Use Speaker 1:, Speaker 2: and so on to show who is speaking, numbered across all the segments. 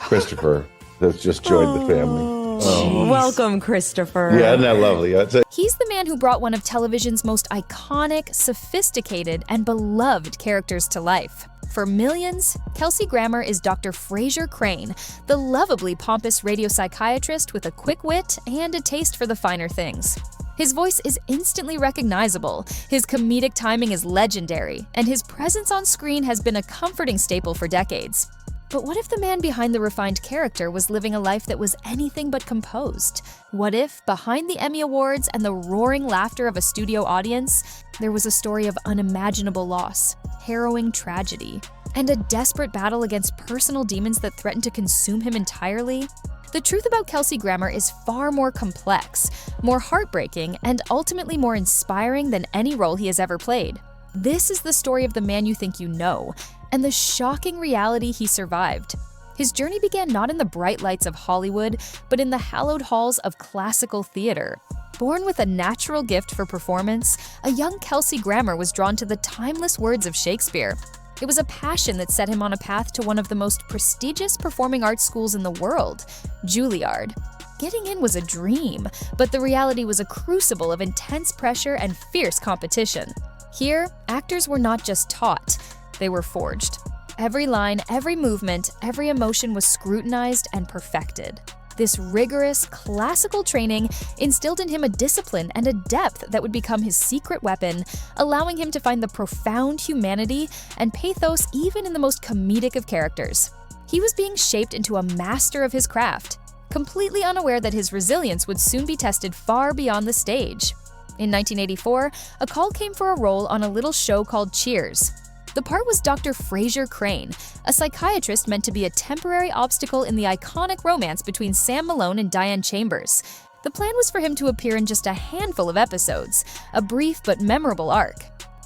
Speaker 1: Christopher that's just joined the family.
Speaker 2: Welcome, Christopher.
Speaker 1: Yeah, isn't that lovely?
Speaker 3: He's the man who brought one of television's most iconic, sophisticated, and beloved characters to life. For millions, Kelsey Grammer is Dr. Frasier Crane, the lovably pompous radio psychiatrist with a quick wit and a taste for the finer things. His voice is instantly recognizable, his comedic timing is legendary, and his presence on screen has been a comforting staple for decades. But what if the man behind the refined character was living a life that was anything but composed? What if, behind the Emmy Awards and the roaring laughter of a studio audience, there was a story of unimaginable loss, harrowing tragedy, and a desperate battle against personal demons that threatened to consume him entirely? The truth about Kelsey Grammer is far more complex, more heartbreaking, and ultimately more inspiring than any role he has ever played. This is the story of the man you think you know, and the shocking reality he survived. His journey began not in the bright lights of Hollywood, but in the hallowed halls of classical theater. Born with a natural gift for performance, a young Kelsey Grammer was drawn to the timeless words of Shakespeare. It was a passion that set him on a path to one of the most prestigious performing arts schools in the world, Juilliard. Getting in was a dream, but the reality was a crucible of intense pressure and fierce competition. Here, actors were not just taught, they were forged. Every line, every movement, every emotion was scrutinized and perfected. This rigorous, classical training instilled in him a discipline and a depth that would become his secret weapon, allowing him to find the profound humanity and pathos even in the most comedic of characters. He was being shaped into a master of his craft, completely unaware that his resilience would soon be tested far beyond the stage. In 1984, a call came for a role on a little show called Cheers. The part was Dr. Frasier Crane, a psychiatrist meant to be a temporary obstacle in the iconic romance between Sam Malone and Diane Chambers. The plan was for him to appear in just a handful of episodes, a brief but memorable arc.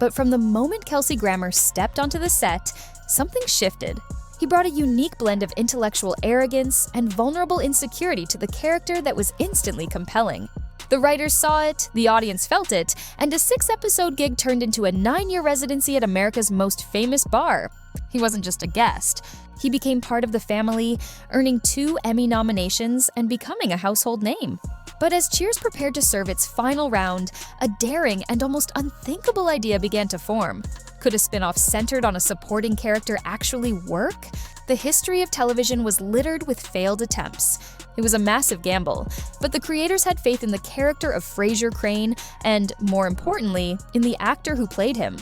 Speaker 3: But from the moment Kelsey Grammer stepped onto the set, something shifted. He brought a unique blend of intellectual arrogance and vulnerable insecurity to the character that was instantly compelling. The writers saw it, the audience felt it, and a 6-episode gig turned into a 9-year residency at America's most famous bar. He wasn't just a guest. He became part of the family, earning 2 Emmy nominations and becoming a household name. But as Cheers prepared to serve its final round, a daring and almost unthinkable idea began to form. Could a spin-off centered on a supporting character actually work? The history of television was littered with failed attempts. It was a massive gamble, but the creators had faith in the character of Frasier Crane and, more importantly, in the actor who played him.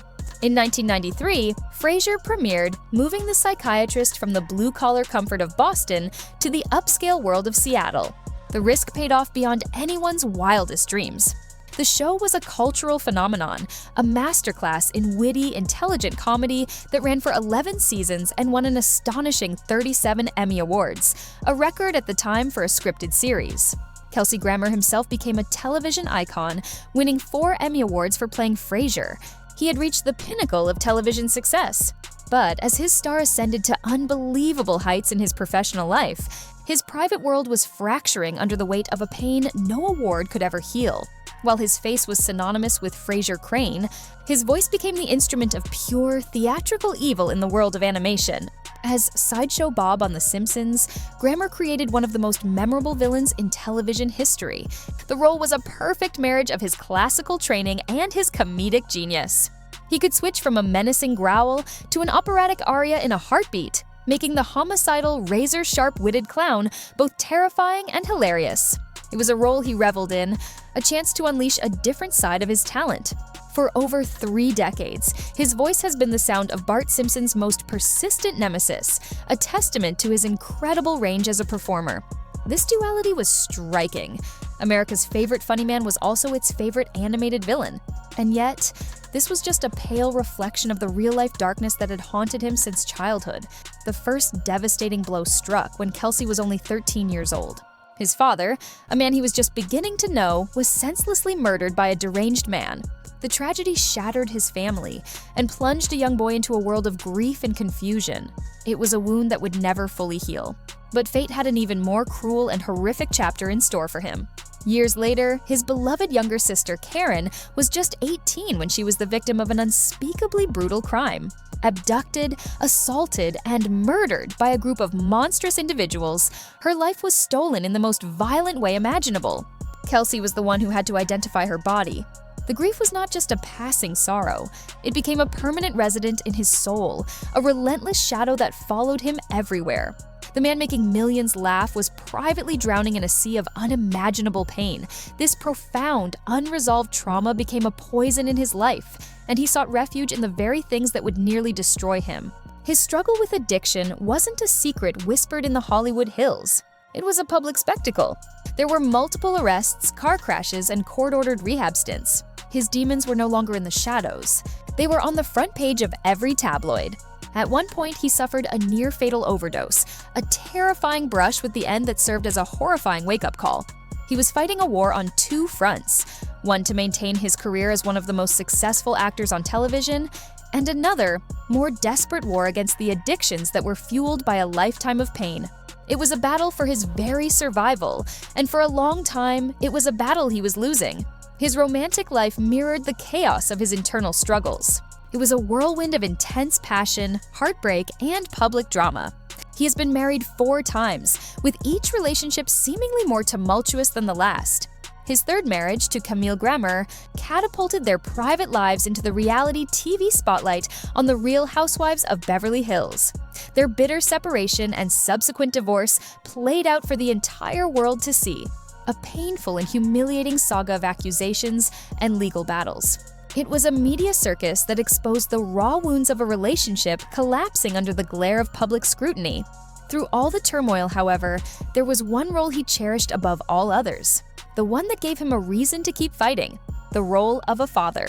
Speaker 3: In 1993, Frasier premiered, moving the psychiatrist from the blue-collar comfort of Boston to the upscale world of Seattle. The risk paid off beyond anyone's wildest dreams. The show was a cultural phenomenon, a masterclass in witty, intelligent comedy that ran for 11 seasons and won an astonishing 37 Emmy Awards, a record at the time for a scripted series. Kelsey Grammer himself became a television icon, winning 4 Emmy Awards for playing Frasier. He had reached the pinnacle of television success. But as his star ascended to unbelievable heights in his professional life, his private world was fracturing under the weight of a pain no award could ever heal. While his face was synonymous with Frasier Crane, his voice became the instrument of pure, theatrical evil in the world of animation. As Sideshow Bob on The Simpsons, Grammer created one of the most memorable villains in television history. The role was a perfect marriage of his classical training and his comedic genius. He could switch from a menacing growl to an operatic aria in a heartbeat, making the homicidal, razor-sharp-witted clown both terrifying and hilarious. It was a role he reveled in, a chance to unleash a different side of his talent. For over 3 decades, his voice has been the sound of Bart Simpson's most persistent nemesis, a testament to his incredible range as a performer. This duality was striking. America's favorite funnyman was also its favorite animated villain. And yet, this was just a pale reflection of the real-life darkness that had haunted him since childhood. The first devastating blow struck when Kelsey was only 13 years old. His father, a man he was just beginning to know, was senselessly murdered by a deranged man. The tragedy shattered his family and plunged a young boy into a world of grief and confusion. It was a wound that would never fully heal. But fate had an even more cruel and horrific chapter in store for him. Years later, his beloved younger sister Karen was just 18 when she was the victim of an unspeakably brutal crime. Abducted, assaulted, and murdered by a group of monstrous individuals, her life was stolen in the most violent way imaginable. Kelsey was the one who had to identify her body. The grief was not just a passing sorrow. It became a permanent resident in his soul, a relentless shadow that followed him everywhere. The man making millions laugh was privately drowning in a sea of unimaginable pain. This profound, unresolved trauma became a poison in his life, and he sought refuge in the very things that would nearly destroy him. His struggle with addiction wasn't a secret whispered in the Hollywood Hills. It was a public spectacle. There were multiple arrests, car crashes, and court-ordered rehab stints. His demons were no longer in the shadows. They were on the front page of every tabloid. At one point, he suffered a near-fatal overdose, a terrifying brush with the end that served as a horrifying wake-up call. He was fighting a war on two fronts, one to maintain his career as one of the most successful actors on television, and another, more desperate war against the addictions that were fueled by a lifetime of pain. It was a battle for his very survival, and for a long time, it was a battle he was losing. His romantic life mirrored the chaos of his internal struggles. It was a whirlwind of intense passion, heartbreak, and public drama. He has been married 4 times, with each relationship seemingly more tumultuous than the last. His third marriage to Kayte Grammer catapulted their private lives into the reality TV spotlight on The Real Housewives of Beverly Hills. Their bitter separation and subsequent divorce played out for the entire world to see. A painful and humiliating saga of accusations and legal battles. It was a media circus that exposed the raw wounds of a relationship collapsing under the glare of public scrutiny. Through all the turmoil, however, there was one role he cherished above all others, the one that gave him a reason to keep fighting, the role of a father.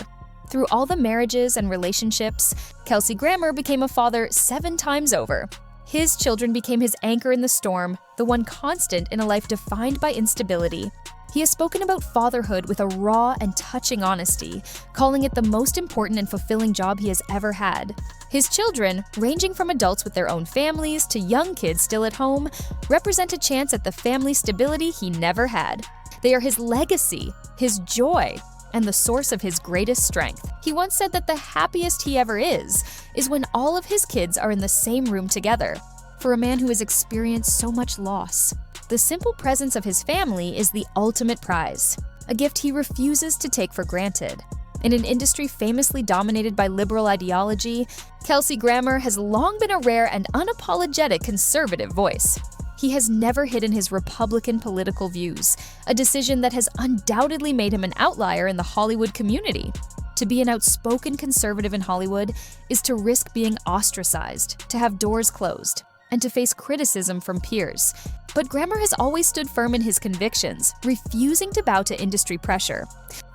Speaker 3: Through all the marriages and relationships, Kelsey Grammer became a father 7 times over. His children became his anchor in the storm, the one constant in a life defined by instability. He has spoken about fatherhood with a raw and touching honesty, calling it the most important and fulfilling job he has ever had. His children, ranging from adults with their own families to young kids still at home, represent a chance at the family stability he never had. They are his legacy, his joy, and the source of his greatest strength. He once said that the happiest he ever is when all of his kids are in the same room together. For a man who has experienced so much loss, the simple presence of his family is the ultimate prize, a gift he refuses to take for granted. In an industry famously dominated by liberal ideology, Kelsey Grammer has long been a rare and unapologetic conservative voice. He has never hidden his Republican political views, a decision that has undoubtedly made him an outlier in the Hollywood community. To be an outspoken conservative in Hollywood is to risk being ostracized, to have doors closed, and to face criticism from peers. But Grammer has always stood firm in his convictions, refusing to bow to industry pressure.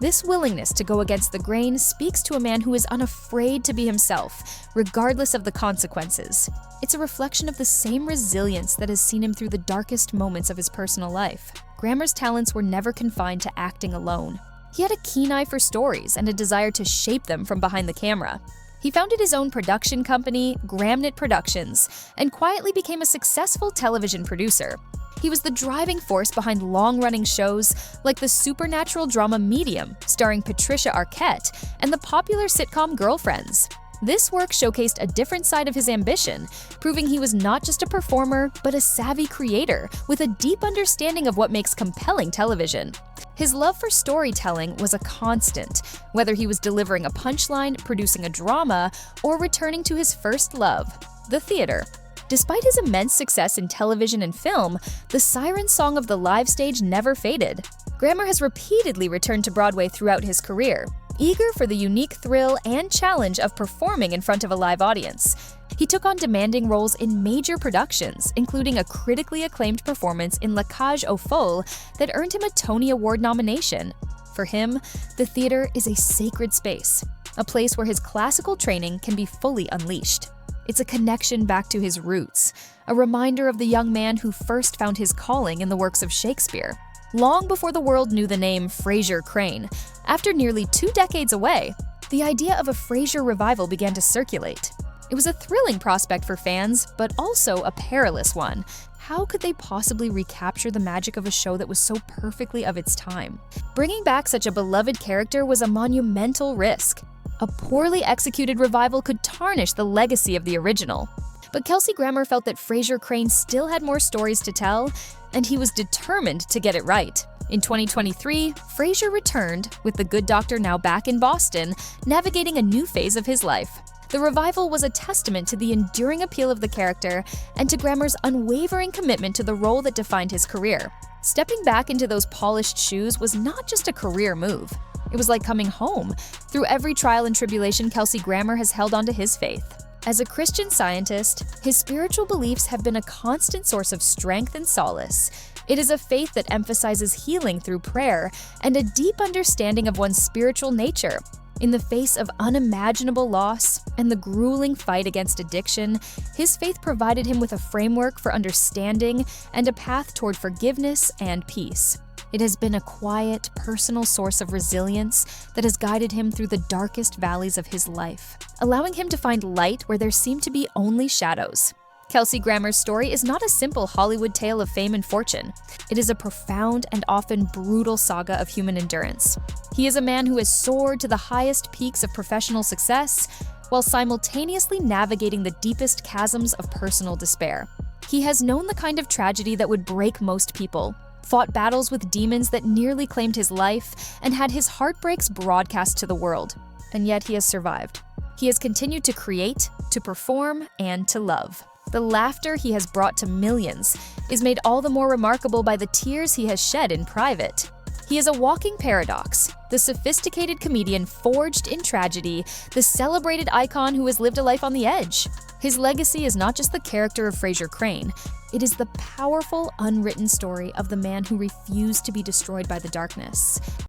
Speaker 3: This willingness to go against the grain speaks to a man who is unafraid to be himself, regardless of the consequences. It's a reflection of the same resilience that has seen him through the darkest moments of his personal life. Grammer's talents were never confined to acting alone. He had a keen eye for stories and a desire to shape them from behind the camera. He founded his own production company, Gramnet Productions, and quietly became a successful television producer. He was the driving force behind long-running shows like the supernatural drama Medium, starring Patricia Arquette, and the popular sitcom Girlfriends. This work showcased a different side of his ambition, proving he was not just a performer, but a savvy creator with a deep understanding of what makes compelling television. His love for storytelling was a constant, whether he was delivering a punchline, producing a drama, or returning to his first love, the theater. Despite his immense success in television and film, the siren song of the live stage never faded. Grammer has repeatedly returned to Broadway throughout his career, eager for the unique thrill and challenge of performing in front of a live audience. He took on demanding roles in major productions, including a critically acclaimed performance in La Cage aux Folles that earned him a Tony Award nomination. For him, the theater is a sacred space, a place where his classical training can be fully unleashed. It's a connection back to his roots, a reminder of the young man who first found his calling in the works of Shakespeare. Long before the world knew the name Frasier Crane, after nearly 2 decades away, the idea of a Frasier revival began to circulate. It was a thrilling prospect for fans, but also a perilous one. How could they possibly recapture the magic of a show that was so perfectly of its time? Bringing back such a beloved character was a monumental risk. A poorly executed revival could tarnish the legacy of the original. But Kelsey Grammer felt that Frasier Crane still had more stories to tell, and he was determined to get it right. In 2023, Frasier returned, with the Good Doctor now back in Boston, navigating a new phase of his life. The revival was a testament to the enduring appeal of the character and to Grammer's unwavering commitment to the role that defined his career. Stepping back into those polished shoes was not just a career move. It was like coming home. Through every trial and tribulation, Kelsey Grammer has held on to his faith. As a Christian Scientist, his spiritual beliefs have been a constant source of strength and solace. It is a faith that emphasizes healing through prayer and a deep understanding of one's spiritual nature. In the face of unimaginable loss and the grueling fight against addiction, his faith provided him with a framework for understanding and a path toward forgiveness and peace. It has been a quiet, personal source of resilience that has guided him through the darkest valleys of his life, allowing him to find light where there seemed to be only shadows. Kelsey Grammer's story is not a simple Hollywood tale of fame and fortune. It is a profound and often brutal saga of human endurance. He is a man who has soared to the highest peaks of professional success while simultaneously navigating the deepest chasms of personal despair. He has known the kind of tragedy that would break most people, fought battles with demons that nearly claimed his life, and had his heartbreaks broadcast to the world. And yet he has survived. He has continued to create, to perform, and to love. The laughter he has brought to millions is made all the more remarkable by the tears he has shed in private. He is a walking paradox, the sophisticated comedian forged in tragedy, the celebrated icon who has lived a life on the edge. His legacy is not just the character of Frasier Crane, it is the powerful, unwritten story of the man who refused to be destroyed by the darkness.